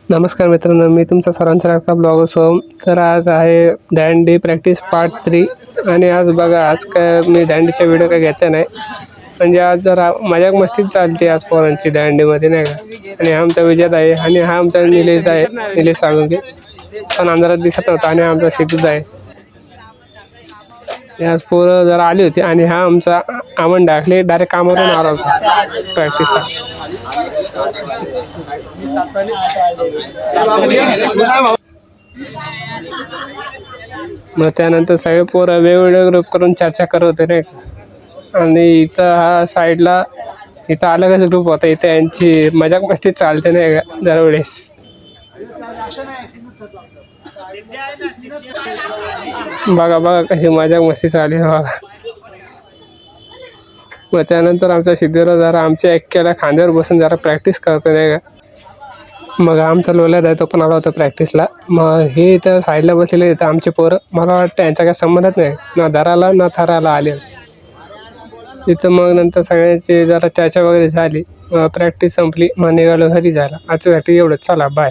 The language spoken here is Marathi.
नमस्कार मित्रांनो, मी तुमचा सर्वांचा लाडका ब्लॉगर सोहम. तर आज आहे दांडी प्रॅक्टिस पार्ट 3. आणि आज बघा, आज काय मी दांडीचा व्हिडिओ काय घेतला नाही. म्हणजे आज जरा मजाक मस्तीच चालते आज पोरांची दांडीमध्ये, नाही का. आणि हा आमचा विजय आहे आणि हा आमचा निलेश आहे, निलेश साळुंके. पण अंधारात दिसत नव्हता. आणि आमचा सिद्धू आहे. आज पोरं जरा आली होती. आणि हा आमचा अमन डाकले डायरेक्ट कामावरून आला होता प्रॅक्टिसला. मग त्यानंतर सगळे पोरं वेगवेगळे ग्रुप करून चर्चा करत होते, नाही का. आणि इथं हा साईडला इथं अलगच ग्रुप होता. इथं यांची मजाक मस्ती चालते, नाही का, दरवेळेस. बघा बघा कशी मजाक मस्ती चालली बघा. मग त्यानंतर आमचा सिद्धूराव जरा आमच्या एक्क्याला खांद्यावर बसून जरा प्रॅक्टिस करतो, नाही का. मग आमचा लोल्यात आहे, तो पण आला होता प्रॅक्टिसला. मग हे इथं साईडला बसलेले इथं आमचे पोरं. मला वाटतं यांचा काही संबंधच नाही, ना दराला ना थराला आले इथं. मग नंतर सगळ्यांची जरा चर्चा वगैरे झाली. प्रॅक्टिस संपली. मग निघालो घरी जायला. आजच्यासाठी एवढंच. चला बाय.